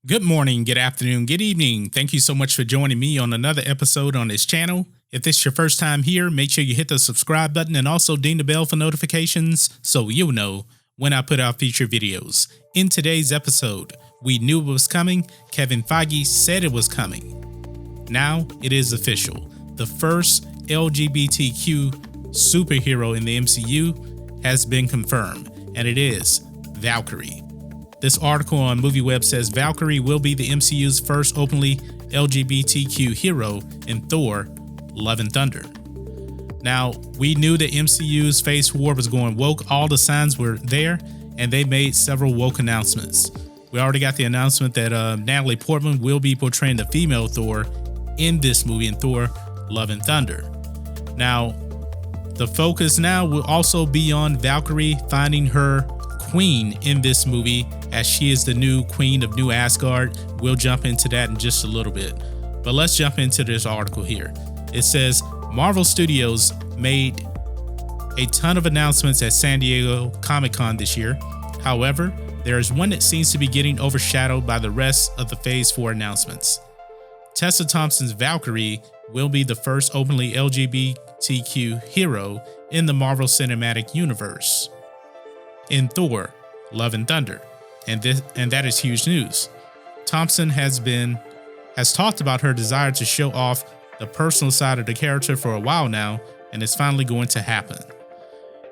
Good morning, good afternoon, good evening. Thank you so much for joining me on another episode on this channel. If this is your first time here, make sure you hit the subscribe button and also ding the bell for notifications so you'll know when I put out future videos. In today's episode, we knew it was coming. Kevin Feige said it was coming. Now it is official. The first LGBTQ superhero in the MCU has been confirmed, and it is Valkyrie. This article on MovieWeb says Valkyrie will be the MCU's first openly LGBTQ hero in Thor Love and Thunder. Now, we knew the MCU's Phase 4 was going woke. All the signs were there, and they made several woke announcements. We already got the announcement that Natalie Portman will be portraying the female Thor in this movie in Thor Love and Thunder. Now, the focus now will also be on Valkyrie finding her queen in this movie, as she is the new queen of New Asgard. We'll jump into that in just a little bit, but let's jump into this article here. It says Marvel Studios made a ton of announcements at San Diego Comic-Con this year. However, there is one that seems to be getting overshadowed by the rest of the Phase 4 announcements. Tessa Thompson's Valkyrie will be the first openly LGBTQ hero in the Marvel Cinematic Universe in Thor Love and Thunder, and that is huge news. Thompson has talked about her desire to show off the personal side of the character for a while now, and it's finally going to happen.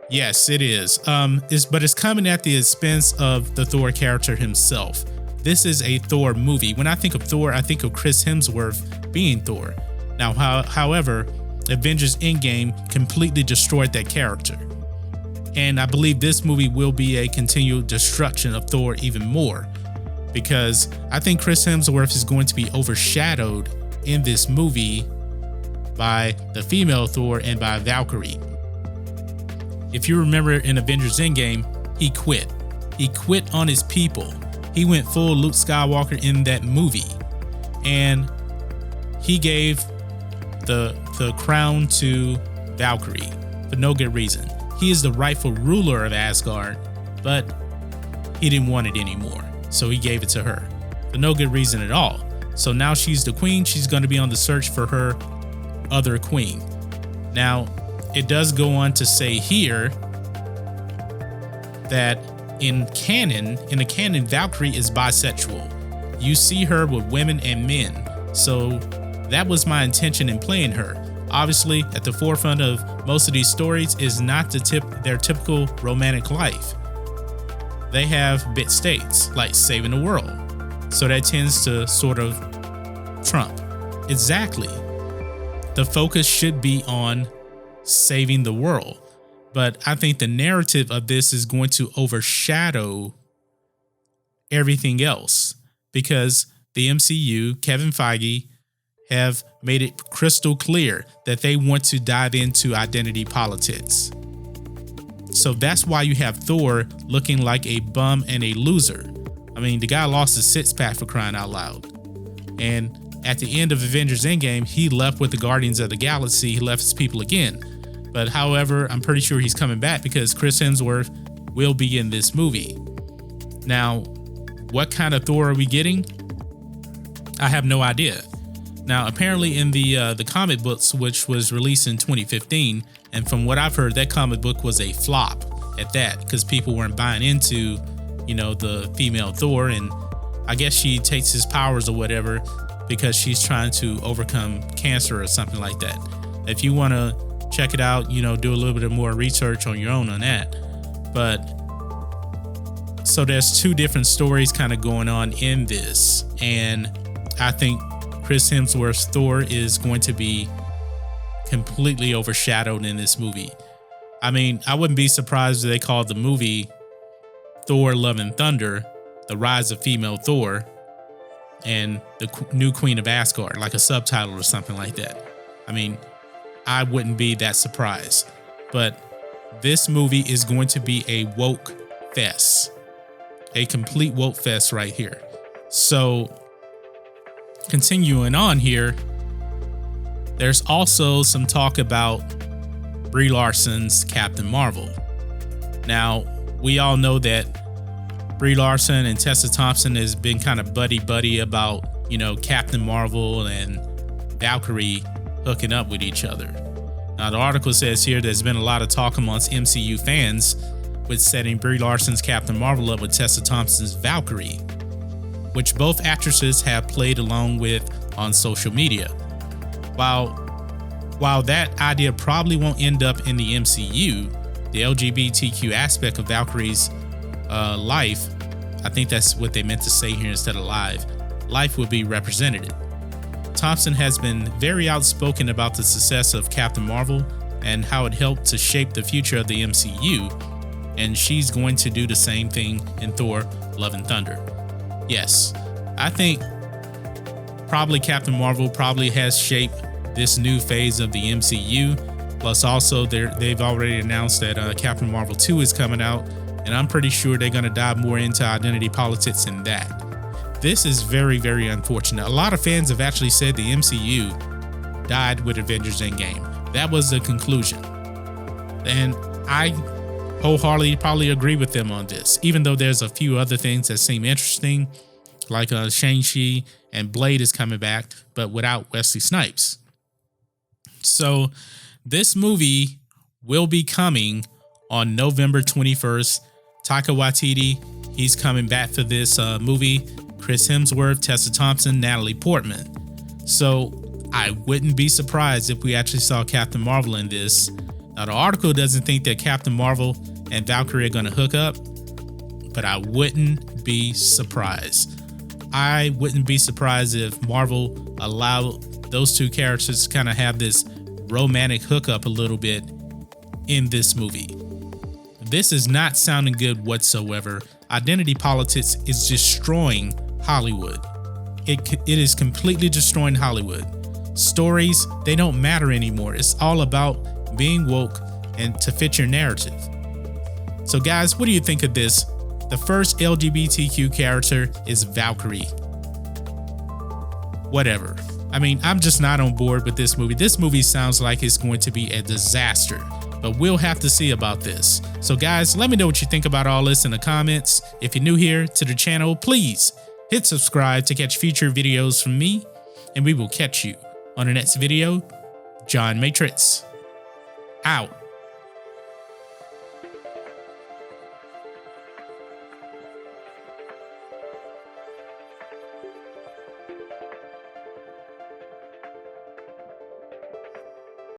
Yes, it is. But it's coming at the expense of the Thor character himself. This is a Thor movie. When I think of Thor, I think of Chris Hemsworth being Thor. Now, however, Avengers Endgame completely destroyed that character. And I believe this movie will be a continual destruction of Thor even more, because I think Chris Hemsworth is going to be overshadowed in this movie by the female Thor and by Valkyrie. If you remember in Avengers Endgame, he quit. He quit on his people. He went full Luke Skywalker in that movie, and he gave the crown to Valkyrie for no good reason. He is the rightful ruler of Asgard, but he didn't want it anymore, so he gave it to her for no good reason at all. So now she's the queen. She's going to be on the search for her other queen. Now, it does go on to say here that in the canon, Valkyrie is bisexual. You see her with women and men. So that was my intention in playing her. Obviously, at the forefront of most of these stories is not their typical romantic life. They have bit states, like saving the world. So that tends to sort of trump. Exactly. The focus should be on saving the world. But I think the narrative of this is going to overshadow everything else, because the MCU, Kevin Feige, have made it crystal clear that they want to dive into identity politics. So that's why you have Thor looking like a bum and a loser. I mean, the guy lost his six-pack, for crying out loud. And at the end of Avengers Endgame, he left with the Guardians of the Galaxy. He left his people again. But however, I'm pretty sure he's coming back because Chris Hemsworth will be in this movie. Now, what kind of Thor are we getting? I have no idea. Now, apparently in the comic books, which was released in 2015, and from what I've heard, that comic book was a flop at that, because people weren't buying into, the female Thor, and I guess she takes his powers or whatever because she's trying to overcome cancer or something like that. If you want to check it out, do a little bit more research on your own on that. But so there's two different stories kind of going on in this, and I think Chris Hemsworth's Thor is going to be completely overshadowed in this movie. I mean, I wouldn't be surprised if they called the movie Thor Love and Thunder, The Rise of Female Thor, and the New Queen of Asgard, like a subtitle or something like that. I mean, I wouldn't be that surprised. But this movie is going to be a woke fest. A complete woke fest right here. So, continuing on here, there's also some talk about Brie Larson's Captain Marvel. Now, we all know that Brie Larson and Tessa Thompson has been kind of buddy-buddy about, Captain Marvel and Valkyrie hooking up with each other. Now, the article says here there's been a lot of talk amongst MCU fans with setting Brie Larson's Captain Marvel up with Tessa Thompson's Valkyrie, which both actresses have played along with on social media. While that idea probably won't end up in the MCU, the LGBTQ aspect of Valkyrie's life, I think that's what they meant to say here instead of life will be represented. Thompson has been very outspoken about the success of Captain Marvel and how it helped to shape the future of the MCU, and she's going to do the same thing in Thor Love and Thunder. Yes, I think probably Captain Marvel probably has shaped this new phase of the MCU. Plus also they've already announced that Captain Marvel 2 is coming out, and I'm pretty sure they're going to dive more into identity politics in that. This is very, very unfortunate. A lot of fans have actually said the MCU died with Avengers Endgame. That was the conclusion. And I wholeheartedly probably agree with them on this, even though there's a few other things that seem interesting, like Shang-Chi and Blade is coming back, but without Wesley Snipes. So this movie will be coming on November 21st. Taika Waititi, he's coming back for this movie. Chris Hemsworth, Tessa Thompson, Natalie Portman. So I wouldn't be surprised if we actually saw Captain Marvel in this. Now, the article doesn't think that Captain Marvel and Valkyrie are going to hook up, but I wouldn't be surprised. I wouldn't be surprised if Marvel allowed those two characters to kind of have this romantic hookup a little bit in this movie. This is not sounding good whatsoever. Identity politics is destroying Hollywood. It is completely destroying Hollywood. Stories, they don't matter anymore. It's all about being woke and to fit your narrative. So guys, what do you think of this? The first LGBTQ character is Valkyrie. Whatever. I mean, I'm just not on board with this movie. This movie sounds like it's going to be a disaster, but we'll have to see about this. So guys, let me know what you think about all this in the comments. If you're new here to the channel, please hit subscribe to catch future videos from me, and we will catch you on the next video. John Matrixx, out.